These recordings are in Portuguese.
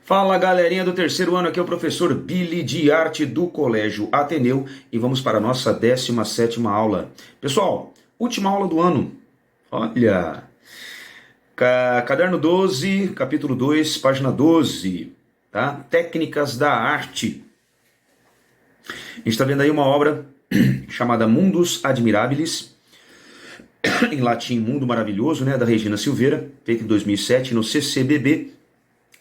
Fala galerinha do terceiro ano, aqui é o professor Billy de Arte do Colégio Ateneu e vamos para a nossa 17ª aula. Pessoal, última aula do ano, olha, caderno 12, capítulo 2, página 12, tá? Técnicas da arte. A gente está vendo aí uma obra chamada Mundus Admirabilis, em latim Mundo Maravilhoso, né, da Regina Silveira, feita em 2007 no CCBB.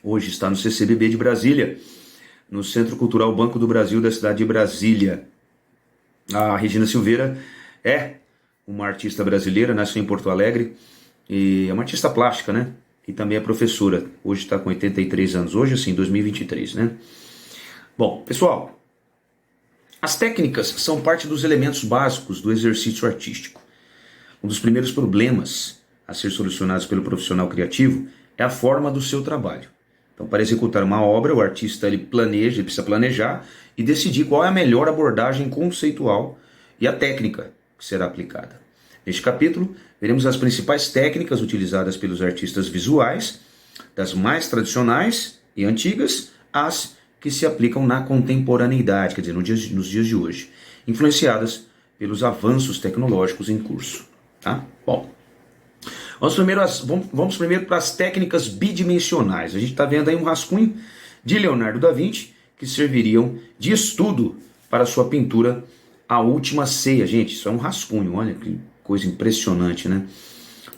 Hoje está no CCBB de Brasília, no Centro Cultural Banco do Brasil da cidade de Brasília. A Regina Silveira é uma artista brasileira, nasceu em Porto Alegre, e é uma artista plástica, né? E também é professora. Hoje está com 83 anos, hoje assim, 2023, né? Bom, pessoal, as técnicas são parte dos elementos básicos do exercício artístico. Um dos primeiros problemas a ser solucionados pelo profissional criativo é a forma do seu trabalho. Então, para executar uma obra, o artista ele precisa planejar e decidir qual é a melhor abordagem conceitual e a técnica que será aplicada. Neste capítulo, veremos as principais técnicas utilizadas pelos artistas visuais, das mais tradicionais e antigas, às que se aplicam na contemporaneidade, quer dizer, nos dias de hoje, influenciadas pelos avanços tecnológicos em curso. Tá? Bom, vamos primeiro para as técnicas bidimensionais. A gente está vendo aí um rascunho de Leonardo da Vinci que serviriam de estudo para a sua pintura A Última Ceia. Gente, isso é um rascunho, olha que coisa impressionante, né?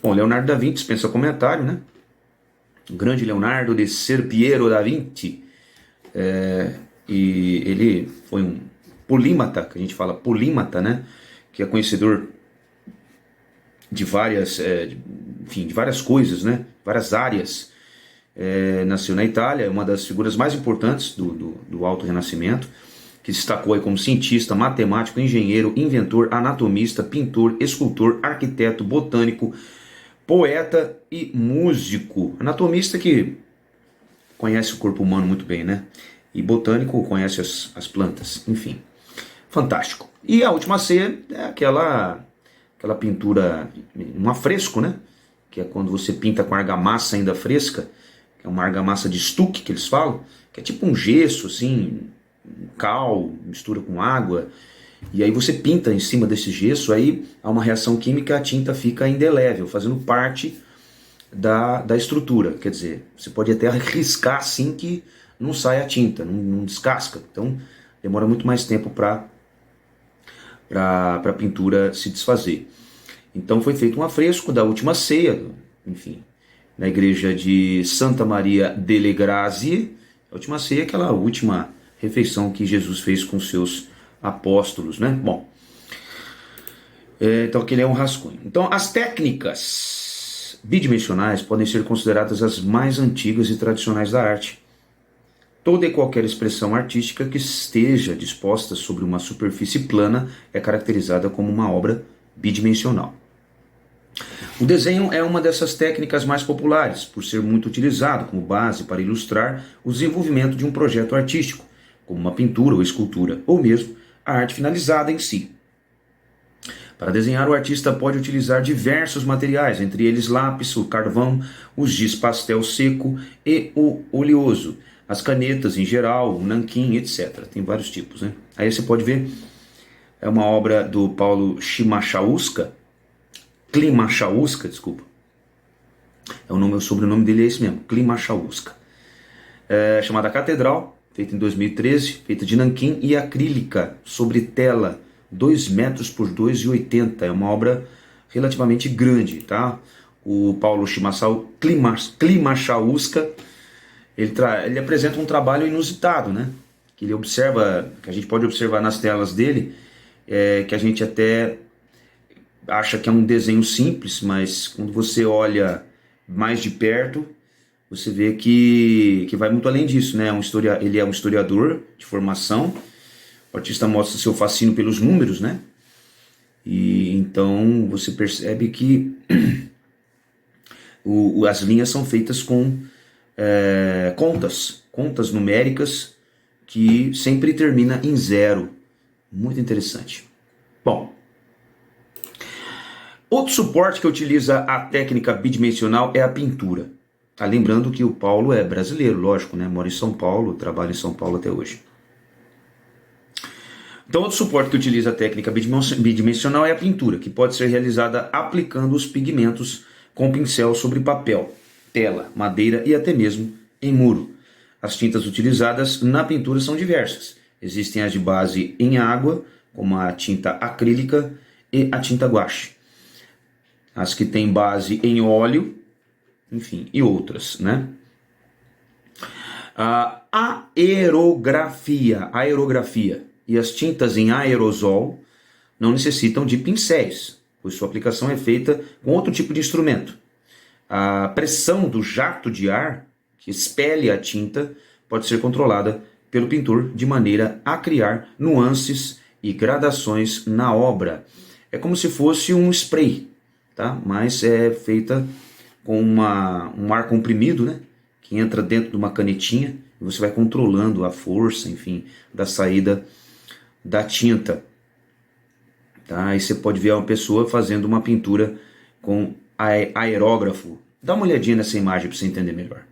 Bom, Leonardo da Vinci dispensa comentário, né? O grande Leonardo de Ser Piero da Vinci. E ele foi um polímata, que a gente fala polímata, né? Que é conhecedor de várias, de várias coisas, né? Várias áreas. Nasceu na Itália, é uma das figuras mais importantes do Alto Renascimento, que se destacou aí como cientista, matemático, engenheiro, inventor, anatomista, pintor, escultor, arquiteto, botânico, poeta e músico. Anatomista que conhece o corpo humano muito bem, né? E botânico conhece as plantas, enfim. Fantástico. E A Última Ceia é aquela pintura, um afresco, né? Que é quando você pinta com argamassa ainda fresca, que é uma argamassa de estuque que eles falam, que é tipo um gesso, assim, um cal, mistura com água, e aí você pinta em cima desse gesso, aí há uma reação química, a tinta fica indelével, fazendo parte da estrutura. Quer dizer, você pode até riscar assim que não sai a tinta, não descasca. Então demora muito mais tempo para a pintura se desfazer. Então foi feito um afresco da Última Ceia, enfim, na igreja de Santa Maria delle Grazie. A Última Ceia é aquela última refeição que Jesus fez com seus apóstolos, né? Bom, então aquele é um rascunho. Então as técnicas bidimensionais podem ser consideradas as mais antigas e tradicionais da arte. Toda e qualquer expressão artística que esteja disposta sobre uma superfície plana é caracterizada como uma obra bidimensional. O desenho é uma dessas técnicas mais populares, por ser muito utilizado como base para ilustrar o desenvolvimento de um projeto artístico, como uma pintura ou escultura, ou mesmo a arte finalizada em si. Para desenhar, o artista pode utilizar diversos materiais, entre eles lápis, o carvão, o giz pastel seco e o oleoso, as canetas em geral, o nanquim, etc. Tem vários tipos, né? Aí você pode ver, é uma obra do Paulo Klimachauskas, desculpa. O sobrenome dele é esse mesmo, Klimachauskas. Chamada Catedral, feita em 2013, feita de nanquim e acrílica, sobre tela, 2 metros por 2,80. É uma obra relativamente grande, tá? O Paulo Klimachauskas, ele apresenta um trabalho inusitado, né? Que a gente pode observar nas telas dele, que a gente até acha que é um desenho simples, mas quando você olha mais de perto, você vê que vai muito além disso, né? Ele é um historiador de formação, o artista mostra seu fascínio pelos números, né? E então você percebe que as linhas são feitas com contas numéricas que sempre termina em 0. Muito interessante. Bom, outro suporte que utiliza a técnica bidimensional é a pintura. Lembrando que o Paulo é brasileiro, lógico, né? Mora em São Paulo, trabalha em São Paulo até hoje. Então, outro suporte que utiliza a técnica bidimensional é a pintura, que pode ser realizada aplicando os pigmentos com pincel sobre papel, tela, madeira e até mesmo em muro. As tintas utilizadas na pintura são diversas. Existem as de base em água, como a tinta acrílica e a tinta guache. As que têm base em óleo, enfim, e outras, né? A aerografia e as tintas em aerosol não necessitam de pincéis, pois sua aplicação é feita com outro tipo de instrumento. A pressão do jato de ar que expele a tinta pode ser controlada pelo pintor de maneira a criar nuances e gradações na obra. É como se fosse um spray, tá? Mas é feita com um ar comprimido, né? Que entra dentro de uma canetinha e você vai controlando a força, enfim, da saída da tinta. Tá? Aí você pode ver uma pessoa fazendo uma pintura com aerógrafo. Dá uma olhadinha nessa imagem para você entender melhor.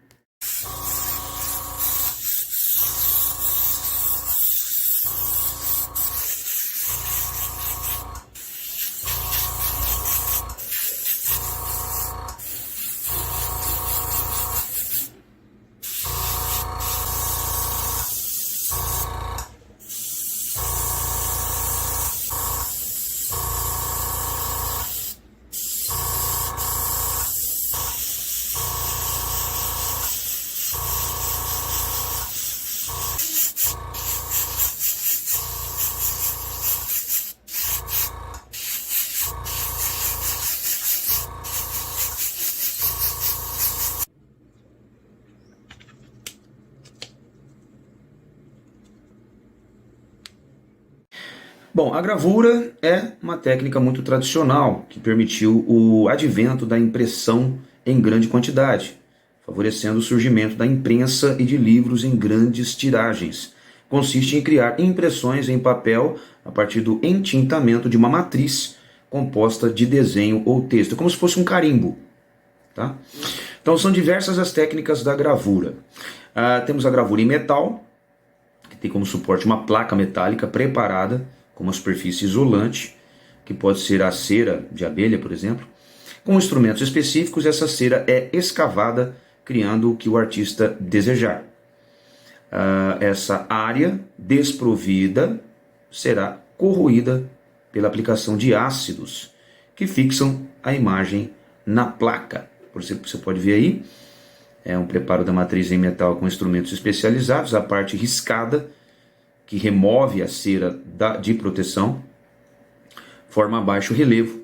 Bom, a gravura é uma técnica muito tradicional que permitiu o advento da impressão em grande quantidade, favorecendo o surgimento da imprensa e de livros em grandes tiragens. Consiste em criar impressões em papel a partir do entintamento de uma matriz composta de desenho ou texto, como se fosse um carimbo. Tá? Então são diversas as técnicas da gravura. Temos a gravura em metal, que tem como suporte uma placa metálica preparada com uma superfície isolante, que pode ser a cera de abelha, por exemplo. Com instrumentos específicos, essa cera é escavada, criando o que o artista desejar. Essa área desprovida será corroída pela aplicação de ácidos, que fixam a imagem na placa. Por exemplo, você pode ver aí, é um preparo da matriz em metal com instrumentos especializados, a parte riscada, que remove a cera de proteção, forma baixo relevo,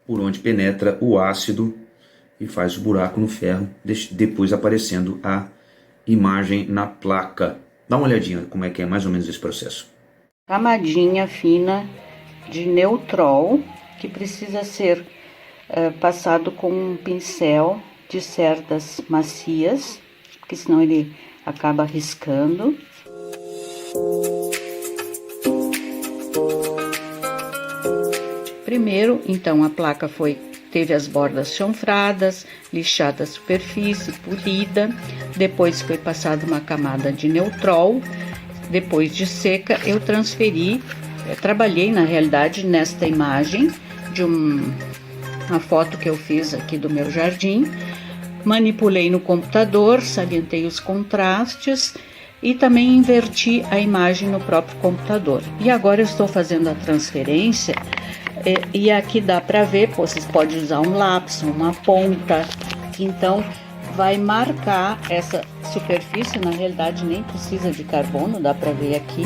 por onde penetra o ácido e faz o buraco no ferro, depois aparecendo a imagem na placa. Dá uma olhadinha como é que é mais ou menos esse processo. Camadinha fina de neutrol, que precisa ser passado com um pincel de cerdas macias, porque senão ele acaba riscando. Primeiro, então, a placa teve as bordas chanfradas, lixada a superfície, polida, depois foi passada uma camada de neutrol, depois de seca eu trabalhei na realidade nesta imagem de uma foto que eu fiz aqui do meu jardim, manipulei no computador, salientei os contrastes e também inverti a imagem no próprio computador. E agora eu estou fazendo a transferência e aqui dá para ver, vocês podem usar um lápis, uma ponta, que então vai marcar essa superfície, na realidade nem precisa de carbono, dá para ver aqui.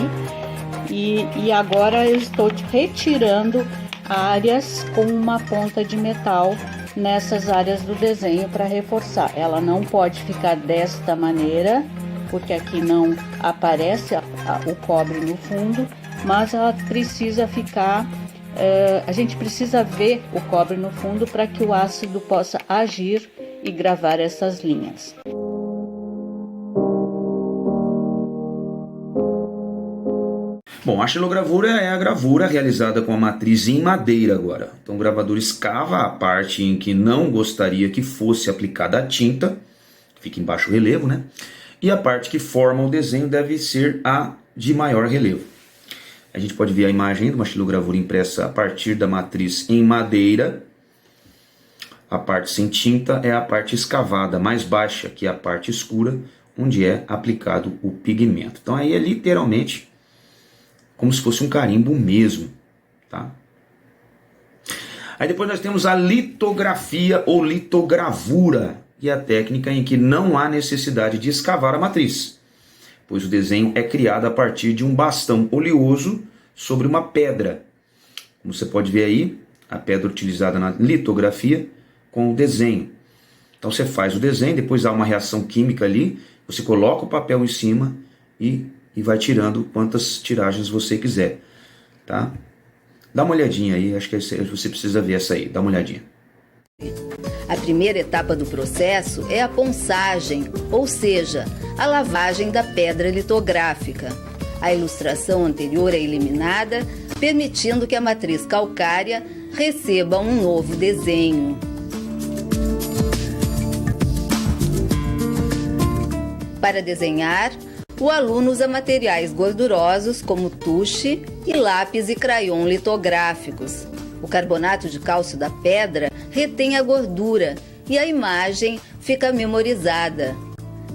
E agora eu estou retirando áreas com uma ponta de metal nessas áreas do desenho para reforçar. Ela não pode ficar desta maneira, porque aqui não aparece o cobre no fundo, mas ela precisa ficar, a gente precisa ver o cobre no fundo para que o ácido possa agir e gravar essas linhas. Bom, a xilogravura é a gravura realizada com a matriz em madeira agora. Então o gravador escava a parte em que não gostaria que fosse aplicada a tinta, fica em baixo relevo, né? E a parte que forma o desenho deve ser a de maior relevo. A gente pode ver a imagem de uma xilogravura impressa a partir da matriz em madeira. A parte sem tinta é a parte escavada, mais baixa, que é a parte escura, onde é aplicado o pigmento. Então aí é literalmente como se fosse um carimbo mesmo, tá? Aí depois nós temos a litografia ou litogravura, que é a técnica em que não há necessidade de escavar a matriz, pois o desenho é criado a partir de um bastão oleoso sobre uma pedra. Como você pode ver aí, a pedra utilizada na litografia com o desenho. Então você faz o desenho, depois há uma reação química ali, você coloca o papel em cima e vai tirando quantas tiragens você quiser, tá? Dá uma olhadinha aí, acho que você precisa ver essa aí, dá uma olhadinha. A primeira etapa do processo é a ponçagem, ou seja, a lavagem da pedra litográfica. A ilustração anterior é eliminada, permitindo que a matriz calcária receba um novo desenho. Para desenhar, o aluno usa materiais gordurosos como tuche e lápis e crayon litográficos. O carbonato de cálcio da pedra retém a gordura e a imagem fica memorizada.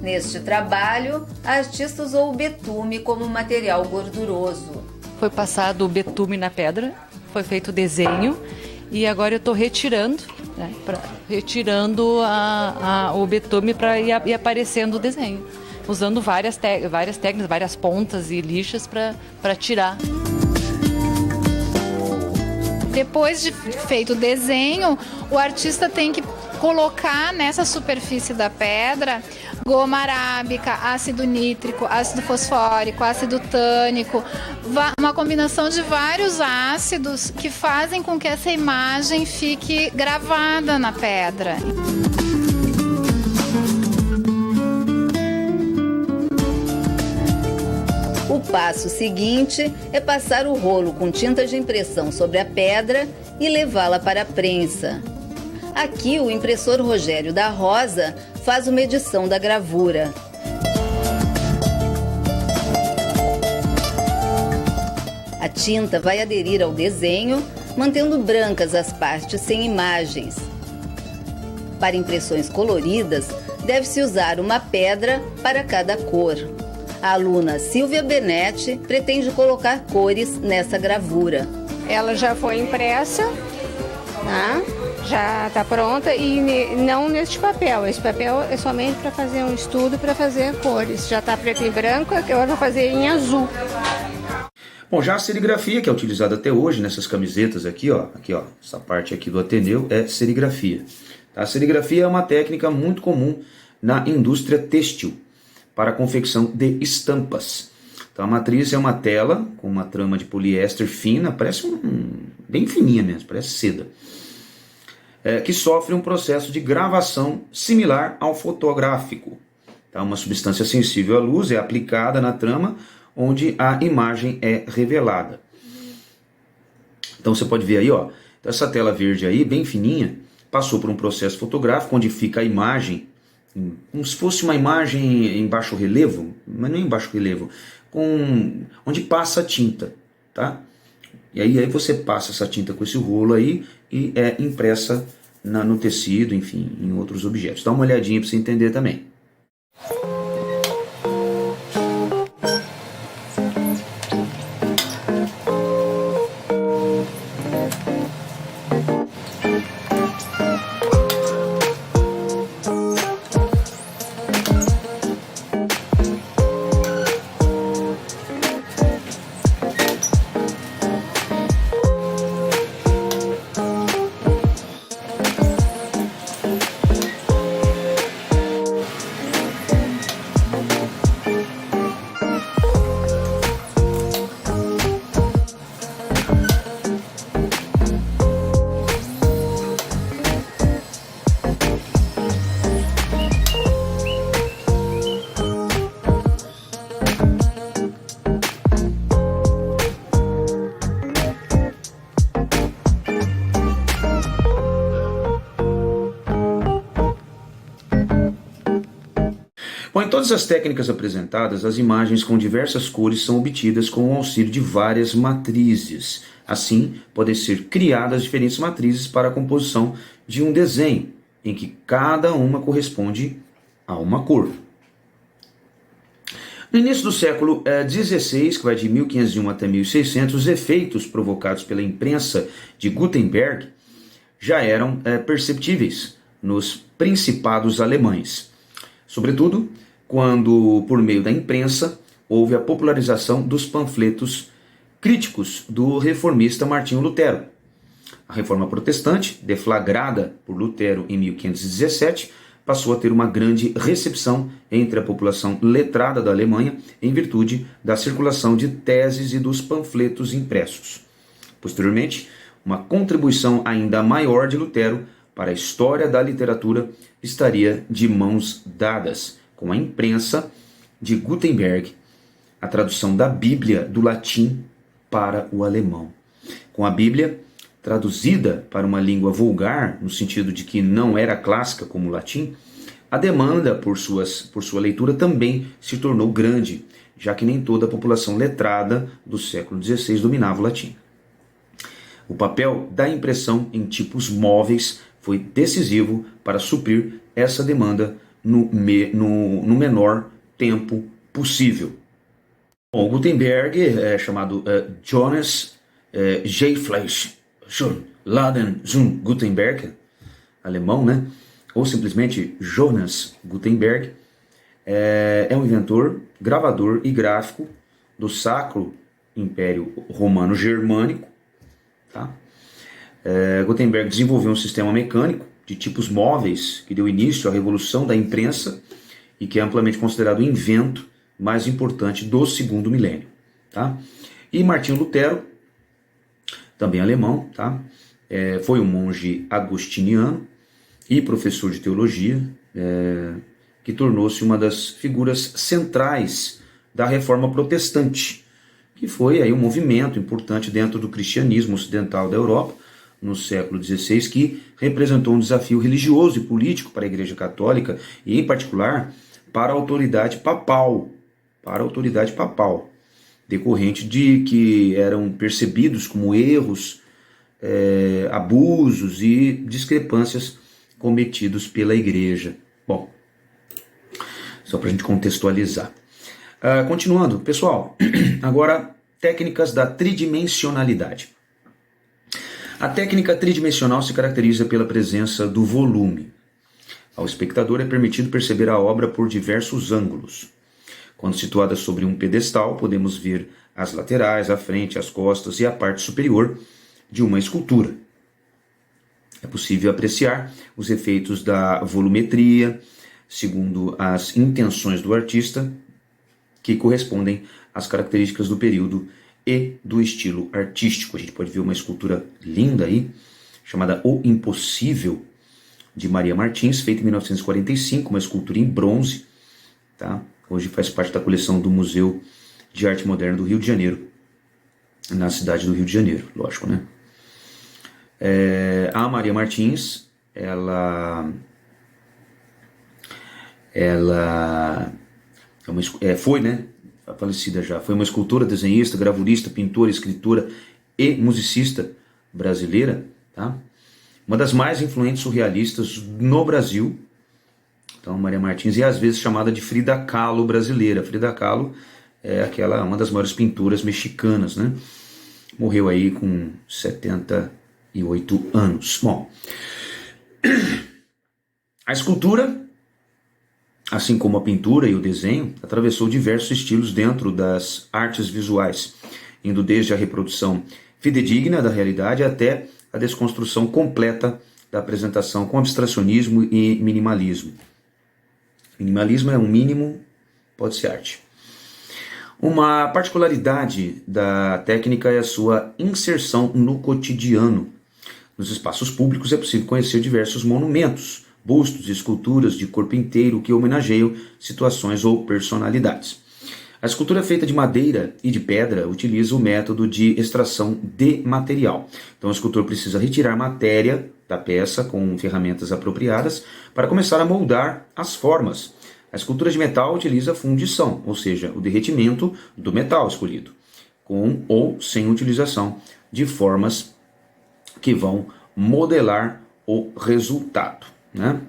Neste trabalho, a artista usou o betume como material gorduroso. Foi passado o betume na pedra, foi feito o desenho e agora eu estou retirando, né, retirando o betume para ir aparecendo o desenho, usando várias técnicas, várias pontas e lixas para tirar. Depois de feito o desenho, o artista tem que colocar nessa superfície da pedra goma arábica, ácido nítrico, ácido fosfórico, ácido tânico, uma combinação de vários ácidos que fazem com que essa imagem fique gravada na pedra. O passo seguinte é passar o rolo com tinta de impressão sobre a pedra e levá-la para a prensa. Aqui o impressor Rogério da Rosa faz uma edição da gravura. A tinta vai aderir ao desenho, mantendo brancas as partes sem imagens. Para impressões coloridas, deve-se usar uma pedra para cada cor. A aluna Silvia Benetti pretende colocar cores nessa gravura. Ela já foi impressa, tá? Já está pronta e não neste papel. Esse papel é somente para fazer um estudo, para fazer cores. Já está preto e branco, agora vou fazer em azul. Bom, já a serigrafia, que é utilizada até hoje nessas camisetas aqui, ó, essa parte aqui do Ateneu é serigrafia. A serigrafia é uma técnica muito comum na indústria têxtil para a confecção de estampas. Então a matriz é uma tela com uma trama de poliéster fina, parece bem fininha mesmo, parece seda, que sofre um processo de gravação similar ao fotográfico. Então, uma substância sensível à luz é aplicada na trama, onde a imagem é revelada. Então você pode ver aí, ó, essa tela verde aí, bem fininha, passou por um processo fotográfico, onde fica a imagem, como se fosse uma imagem em baixo relevo, mas não em baixo relevo, onde passa a tinta, tá? E aí você passa essa tinta com esse rolo aí e é impressa no tecido, enfim, em outros objetos. Dá uma olhadinha para você entender também. todas as técnicas apresentadas, as imagens com diversas cores são obtidas com o auxílio de várias matrizes. Assim, podem ser criadas diferentes matrizes para a composição de um desenho, em que cada uma corresponde a uma cor. No início do século XVI, que vai de 1501 até 1600, os efeitos provocados pela imprensa de Gutenberg já eram perceptíveis nos principados alemães. Sobretudo, quando, por meio da imprensa, houve a popularização dos panfletos críticos do reformista Martinho Lutero. A reforma protestante, deflagrada por Lutero em 1517, passou a ter uma grande recepção entre a população letrada da Alemanha em virtude da circulação de teses e dos panfletos impressos. Posteriormente, uma contribuição ainda maior de Lutero para a história da literatura estaria de mãos dadas com a imprensa de Gutenberg, a tradução da Bíblia do latim para o alemão. Com a Bíblia traduzida para uma língua vulgar, no sentido de que não era clássica como o latim, a demanda por sua leitura também se tornou grande, já que nem toda a população letrada do século XVI dominava o latim. O papel da impressão em tipos móveis foi decisivo para suprir essa demanda no menor tempo possível. Bom, Gutenberg, chamado Johannes J. Laden zum Gutenberg, alemão, né? Ou simplesmente Johannes Gutenberg, é um inventor, gravador e gráfico do Sacro Império Romano Germânico. Tá? Gutenberg desenvolveu um sistema mecânico de tipos móveis que deu início à revolução da imprensa e que é amplamente considerado o invento mais importante do segundo milênio. Tá? E Martinho Lutero, também alemão, tá? Foi um monge agostiniano e professor de teologia, que tornou-se uma das figuras centrais da Reforma Protestante, que foi aí um movimento importante dentro do cristianismo ocidental da Europa, no século XVI, que representou um desafio religioso e político para a Igreja Católica e, em particular, para a autoridade papal, decorrente de que eram percebidos como erros, abusos e discrepâncias cometidos pela Igreja. Bom, só para a gente contextualizar. Continuando, pessoal, agora técnicas da tridimensionalidade. A técnica tridimensional se caracteriza pela presença do volume. Ao espectador é permitido perceber a obra por diversos ângulos. Quando situada sobre um pedestal, podemos ver as laterais, a frente, as costas e a parte superior de uma escultura. É possível apreciar os efeitos da volumetria, segundo as intenções do artista, que correspondem às características do período e do estilo artístico. A gente pode ver uma escultura linda aí, chamada O Impossível, de Maria Martins, feita em 1945, uma escultura em bronze, tá? Hoje faz parte da coleção do Museu de Arte Moderna do Rio de Janeiro, na cidade do Rio de Janeiro, lógico, né? A Maria Martins, ela foi, né, falecida já, foi uma escultora, desenhista, gravurista, pintora, escritora e musicista brasileira, tá? Uma das mais influentes surrealistas no Brasil. Então, Maria Martins é às vezes chamada de Frida Kahlo brasileira. Frida Kahlo é uma das maiores pintoras mexicanas, né? Morreu aí com 78 anos. Bom, a escultura, assim como a pintura e o desenho, atravessou diversos estilos dentro das artes visuais, indo desde a reprodução fidedigna da realidade até a desconstrução completa da apresentação com abstracionismo e minimalismo. Minimalismo é um mínimo, pode ser arte. Uma particularidade da técnica é a sua inserção no cotidiano. Nos espaços públicos é possível conhecer diversos monumentos, bustos e esculturas de corpo inteiro que homenageiam situações ou personalidades. A escultura feita de madeira e de pedra utiliza o método de extração de material. Então o escultor precisa retirar matéria da peça com ferramentas apropriadas para começar a moldar as formas, A escultura de metal utiliza fundição, ou seja, o derretimento do metal escolhido, com ou sem utilização de formas que vão modelar o resultado, né?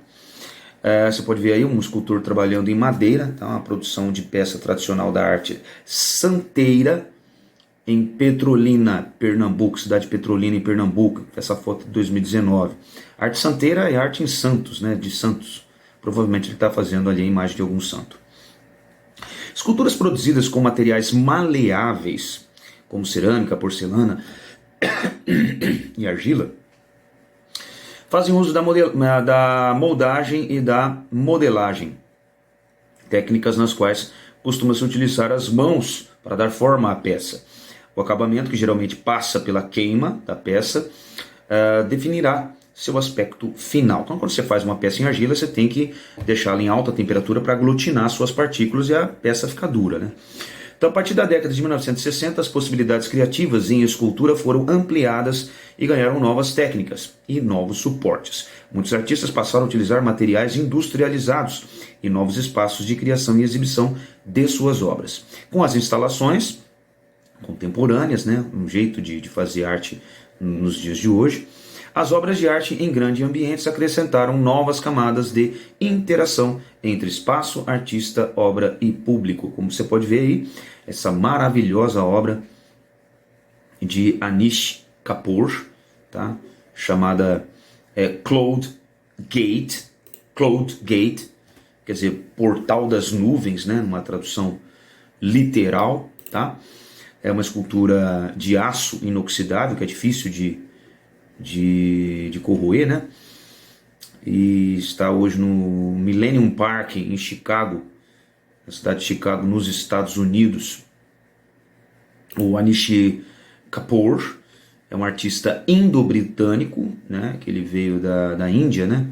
Você pode ver aí um escultor trabalhando em madeira, tá? Uma produção de peça tradicional da arte santeira em Petrolina, Pernambuco, cidade de Petrolina em Pernambuco. Essa foto é de 2019. Arte santeira é arte em Santos, né? De Santos. Provavelmente ele está fazendo ali a imagem de algum santo. Esculturas produzidas com materiais maleáveis, como cerâmica, porcelana e argila, fazem uso da moldagem e da modelagem, técnicas nas quais costuma-se utilizar as mãos para dar forma à peça. O acabamento, que geralmente passa pela queima da peça, definirá seu aspecto final. Então, quando você faz uma peça em argila, você tem que deixá-la em alta temperatura para aglutinar suas partículas e a peça ficar dura, né? Então, a partir da década de 1960, as possibilidades criativas em escultura foram ampliadas e ganharam novas técnicas e novos suportes. Muitos artistas passaram a utilizar materiais industrializados e novos espaços de criação e exibição de suas obras. Com as instalações contemporâneas, né, um jeito de fazer arte nos dias de hoje, as obras de arte em grandes ambientes acrescentaram novas camadas de interação entre espaço, artista, obra e público. Como você pode ver aí, essa maravilhosa obra de Anish Kapoor, tá? Chamada Cloud Gate, quer dizer, portal das nuvens, né? Numa tradução literal, tá? É uma escultura de aço inoxidável, que é difícil de corroer, né? E está hoje no Millennium Park em Chicago, na cidade de Chicago, nos Estados Unidos. O Anish Kapoor é um artista indo-britânico, né? Que ele veio da Índia, né?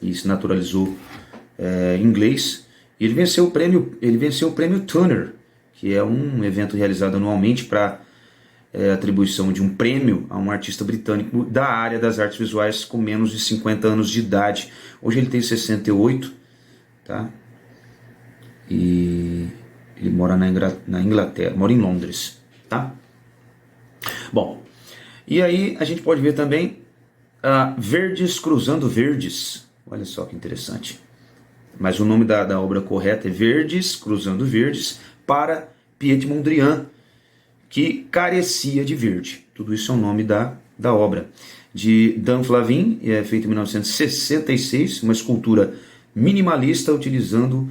E se naturalizou inglês. E ele venceu o prêmio Turner, que é um evento realizado anualmente para atribuição de um prêmio a um artista britânico da área das artes visuais com menos de 50 anos de idade. Hoje ele tem 68, tá? E ele mora na Inglaterra, mora em Londres, tá? Bom, e aí a gente pode ver também Verdes Cruzando Verdes. Olha só que interessante. Mas o nome da obra correta é Verdes Cruzando Verdes, para Piet Mondrian, que carecia de verde. Tudo isso é o nome da obra. De Dan Flavin, feita em 1966, uma escultura minimalista utilizando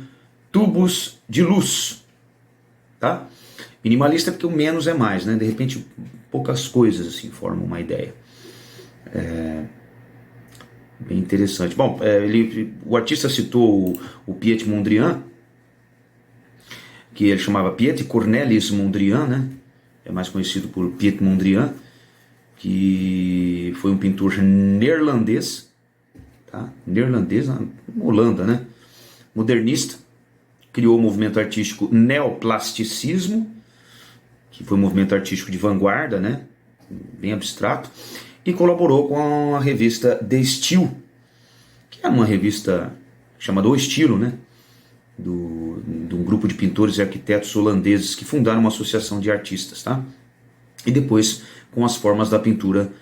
tubos de luz. Tá? Minimalista porque o menos é mais, né? De repente, poucas coisas assim formam uma ideia. Bem interessante. Bom, o artista citou o Piet Mondrian, que ele chamava Piet Cornelis Mondrian, né? É mais conhecido por Piet Mondrian, que foi um pintor neerlandês, tá? Neerlandês, na Holanda, né? Modernista, criou o movimento artístico neoplasticismo, que foi um movimento artístico de vanguarda, né? Bem abstrato, e colaborou com a revista The Style, que é uma revista chamada O Estilo, né? De um grupo de pintores e arquitetos holandeses que fundaram uma associação de artistas, tá? E depois com as formas da pintura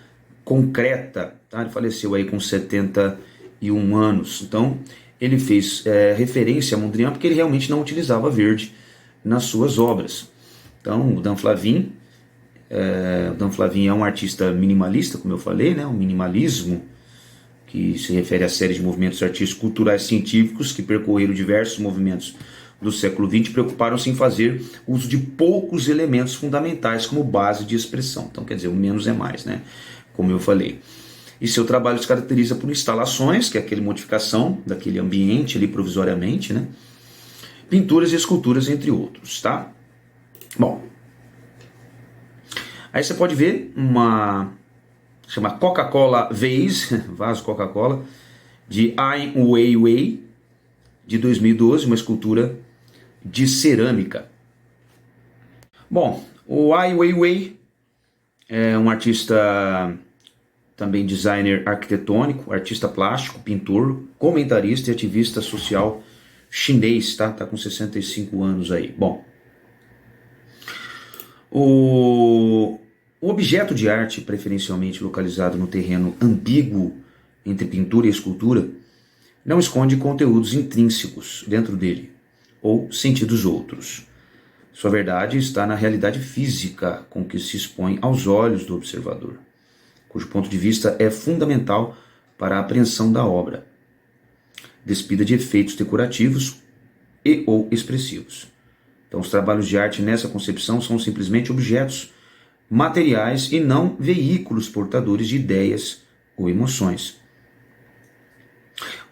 concreta, tá? Ele faleceu aí com 71 anos. Então ele fez referência a Mondrian porque ele realmente não utilizava verde nas suas obras. Então o Dan Flavin é um artista minimalista, como eu falei, né? O minimalismo, que se refere à série de movimentos artísticos, culturais, científicos que percorreram diversos movimentos do século XX, preocuparam-se em fazer uso de poucos elementos fundamentais como base de expressão. Então, quer dizer, o menos é mais, né? Como eu falei. E seu trabalho se caracteriza por instalações, que é aquela modificação daquele ambiente ali provisoriamente, né? Pinturas e esculturas, entre outros, tá? Bom, aí você pode ver chama Coca-Cola Vase, vaso Coca-Cola, de Ai Weiwei, de 2012, uma escultura de cerâmica. Bom, o Ai Weiwei é um artista, também designer arquitetônico, artista plástico, pintor, comentarista e ativista social chinês, tá? Tá com 65 anos aí. Bom, o objeto de arte, preferencialmente localizado no terreno ambíguo entre pintura e escultura, não esconde conteúdos intrínsecos dentro dele, ou sentidos outros. Sua verdade está na realidade física com que se expõe aos olhos do observador, cujo ponto de vista é fundamental para a apreensão da obra, despida de efeitos decorativos e ou expressivos. Então, os trabalhos de arte nessa concepção são simplesmente objetos materiais e não veículos portadores de ideias ou emoções.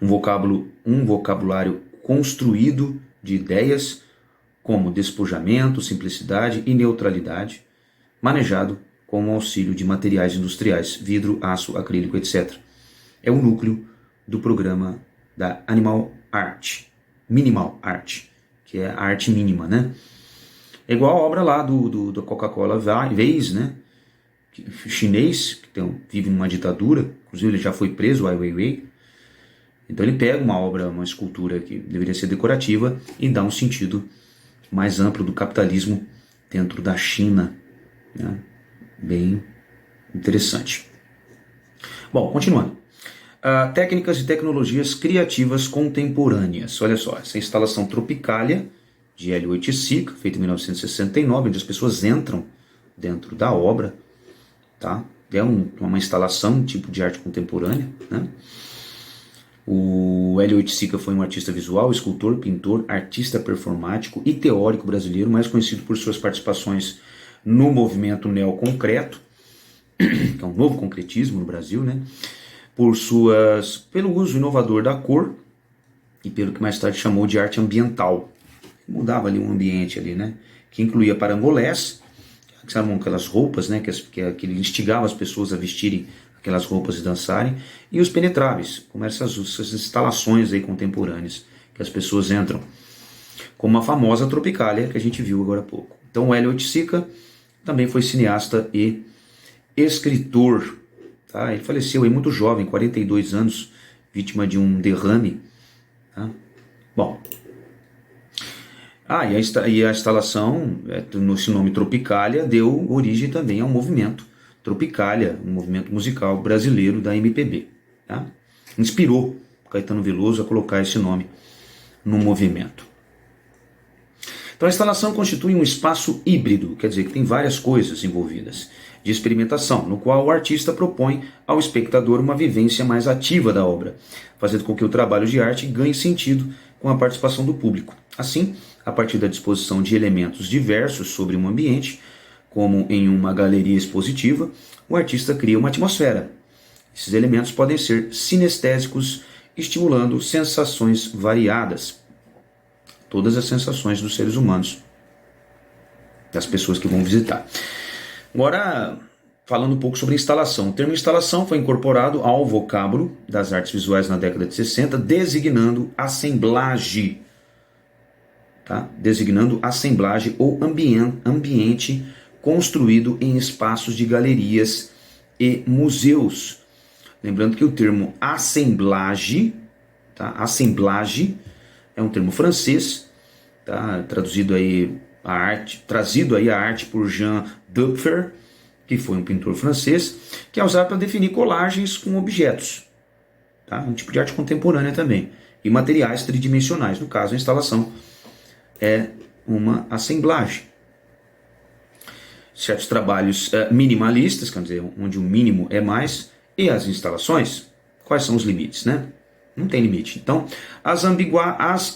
Um vocabulário construído de ideias como despojamento, simplicidade e neutralidade, manejado com o auxílio de materiais industriais, vidro, aço, acrílico, etc. É o núcleo do programa da Minimal Art, que é a arte mínima, né? É igual a obra lá do Coca-Cola Vase, né? Chinês, que vive numa ditadura, inclusive ele já foi preso, Ai Weiwei. Então ele pega uma obra, uma escultura que deveria ser decorativa e dá um sentido mais amplo do capitalismo dentro da China, né? Bem interessante. Bom, continuando. Técnicas e tecnologias criativas contemporâneas. Olha só, essa instalação Tropicália, de Hélio Oiticica, feita em 1969, onde as pessoas entram dentro da obra, tá? É uma instalação, um tipo de arte contemporânea, né? O Hélio Oiticica foi um artista visual, escultor, pintor, artista performático e teórico brasileiro, mais conhecido por suas participações no movimento neoconcreto, que é um novo concretismo no Brasil, né? Pelo uso inovador da cor e pelo que mais tarde chamou de arte ambiental. Mudava ali um ambiente ali, né? Que incluía parangolés, que eram aquelas roupas, né? Que ele instigava as pessoas a vestirem aquelas roupas e dançarem, e os penetráveis, como essas instalações aí contemporâneas que as pessoas entram, como a famosa Tropicália que a gente viu agora há pouco. Então o Hélio Oiticica também foi cineasta e escritor, tá? Ele faleceu aí muito jovem, 42 anos, vítima de um derrame, tá? Bom, e a instalação, esse nome Tropicália, deu origem também a um movimento Tropicália, um movimento musical brasileiro da MPB, tá? Inspirou Caetano Veloso a colocar esse nome no movimento. Então a instalação constitui um espaço híbrido, quer dizer que tem várias coisas envolvidas, de experimentação, no qual o artista propõe ao espectador uma vivência mais ativa da obra, fazendo com que o trabalho de arte ganhe sentido com a participação do público. Assim, a partir da disposição de elementos diversos sobre um ambiente, como em uma galeria expositiva, o artista cria uma atmosfera. Esses elementos podem ser sinestésicos, estimulando sensações variadas. Todas as sensações dos seres humanos, das pessoas que vão visitar. Agora, falando um pouco sobre instalação. O termo instalação foi incorporado ao vocábulo das artes visuais na década de 60, designando assemblage. Tá? Designando assemblage ou ambiente construído em espaços de galerias e museus. Lembrando que o termo assemblage, tá? Assemblage é um termo francês, tá? Trazido aí a arte por Jean Dupfer, que foi um pintor francês, que é usado para definir colagens com objetos, tá? Um tipo de arte contemporânea também, e materiais tridimensionais. No caso, a instalação é uma assemblagem. Certos trabalhos minimalistas, quer dizer, onde o mínimo é mais, e as instalações, quais são os limites, né? Não tem limite. Então, as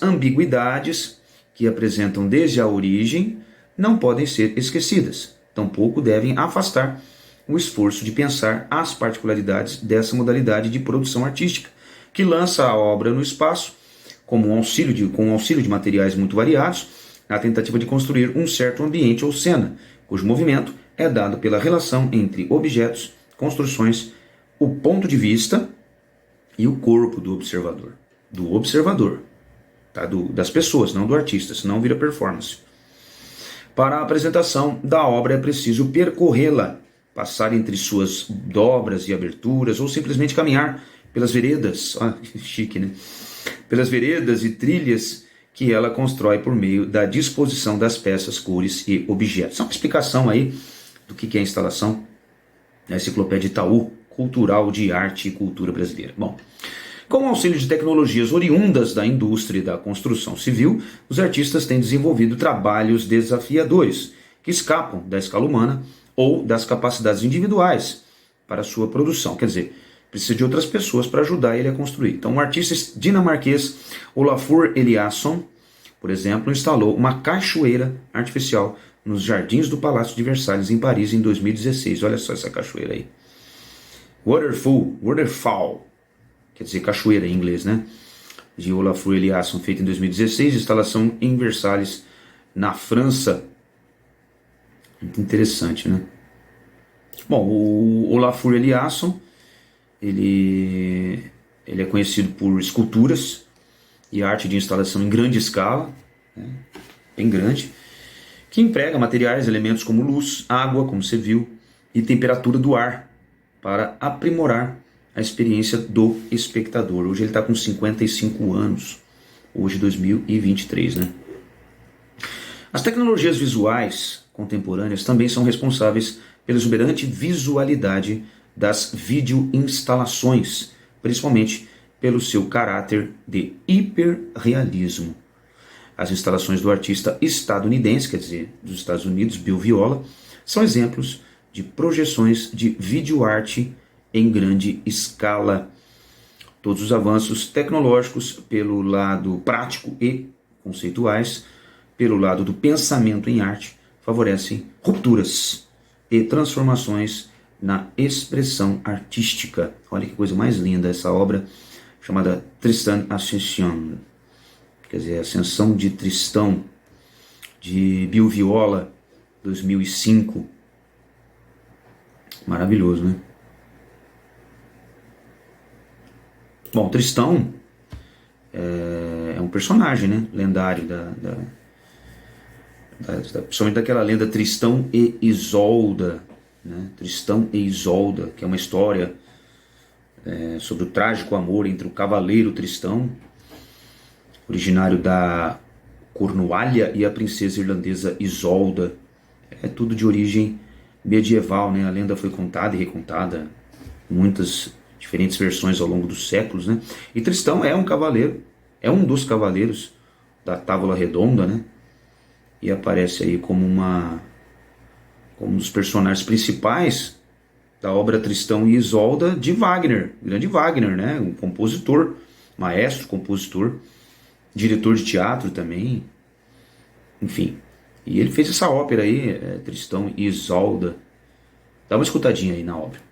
ambiguidades que apresentam desde a origem não podem ser esquecidas, tampouco devem afastar o esforço de pensar as particularidades dessa modalidade de produção artística, que lança a obra no espaço com o auxílio de materiais muito variados, na tentativa de construir um certo ambiente ou cena, cujo movimento é dado pela relação entre objetos, construções, o ponto de vista e o corpo do observador. Tá? Das pessoas, não do artista, senão vira performance. Para a apresentação da obra é preciso percorrê-la, passar entre suas dobras e aberturas, ou simplesmente caminhar pelas veredas, chique, né? Pelas veredas e trilhas que ela constrói por meio da disposição das peças, cores e objetos. É uma explicação aí do que é a instalação da Enciclopédia Itaú, Cultural de Arte e Cultura Brasileira. Bom, com o auxílio de tecnologias oriundas da indústria da construção civil, os artistas têm desenvolvido trabalhos desafiadores, que escapam da escala humana ou das capacidades individuais para sua produção. Quer dizer, precisa de outras pessoas para ajudar ele a construir. Então, o artista dinamarquês Olafur Eliasson, por exemplo, instalou uma cachoeira artificial nos jardins do Palácio de Versalhes, em Paris, em 2016. Olha só essa cachoeira aí. Waterfall, quer dizer cachoeira em inglês, né? De Olafur Eliasson, feita em 2016, instalação em Versalhes, na França. Muito interessante, né? Bom, o Olafur Eliasson, ele é conhecido por esculturas e arte de instalação em grande escala, né? Bem grande, que emprega materiais, elementos como luz, água, como você viu, e temperatura do ar, para aprimorar a experiência do espectador. Hoje ele está com 55 anos, hoje 2023, né? As tecnologias visuais contemporâneas também são responsáveis pela exuberante visualidade das videoinstalações, principalmente pelo seu caráter de hiperrealismo. As instalações do artista estadunidense, quer dizer, dos Estados Unidos, Bill Viola, são exemplos de projeções de videoarte em grande escala. Todos os avanços tecnológicos pelo lado prático e conceituais, pelo lado do pensamento em arte, favorecem rupturas e transformações na expressão artística. Olha que coisa mais linda essa obra, chamada Tristan Ascension, quer dizer, Ascensão de Tristão, de Bill Viola, 2005. Maravilhoso, né? Bom, Tristão é um personagem, né, lendário principalmente daquela lenda Tristão e Isolda, né? Tristão e Isolda, que é uma história sobre o trágico amor entre o cavaleiro Tristão, originário da Cornualha, e a princesa irlandesa Isolda. É tudo de origem medieval, né? A lenda foi contada e recontada, muitas diferentes versões ao longo dos séculos, né? E Tristão é um cavaleiro, é um dos cavaleiros da Távola Redonda, né? E aparece aí como um dos personagens principais da obra Tristão e Isolda de Wagner, grande Wagner, né? Um compositor, maestro, compositor, diretor de teatro também, enfim. E ele fez essa ópera aí, Tristão e Isolda. Dá uma escutadinha aí na obra.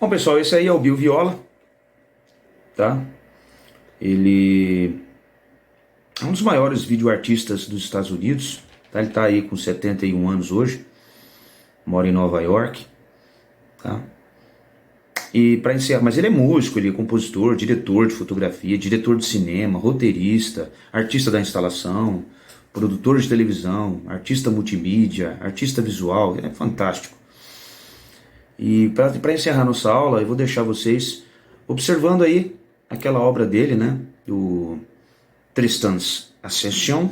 Bom, pessoal, esse aí é o Bill Viola, tá? Ele é um dos maiores videoartistas dos Estados Unidos, tá? Ele tá aí com 71 anos hoje, mora em Nova York, tá? E para encerrar, mas ele é músico, ele é compositor, diretor de fotografia, diretor de cinema, roteirista, artista da instalação, produtor de televisão, artista multimídia, artista visual, é fantástico. E para encerrar nossa aula, eu vou deixar vocês observando aí aquela obra dele, né, do Tristan's Ascension.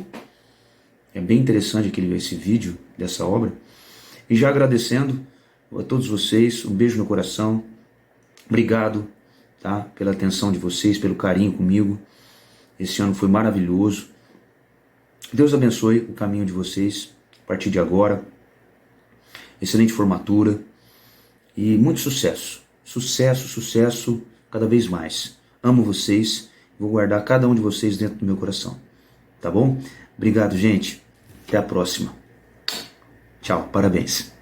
É bem interessante esse vídeo dessa obra. E já agradecendo a todos vocês, um beijo no coração. Obrigado, tá, pela atenção de vocês, pelo carinho comigo. Esse ano foi maravilhoso. Deus abençoe o caminho de vocês a partir de agora. Excelente formatura e muito sucesso. Sucesso, sucesso cada vez mais. Amo vocês, vou guardar cada um de vocês dentro do meu coração. Tá bom? Obrigado, gente. Até a próxima. Tchau, parabéns.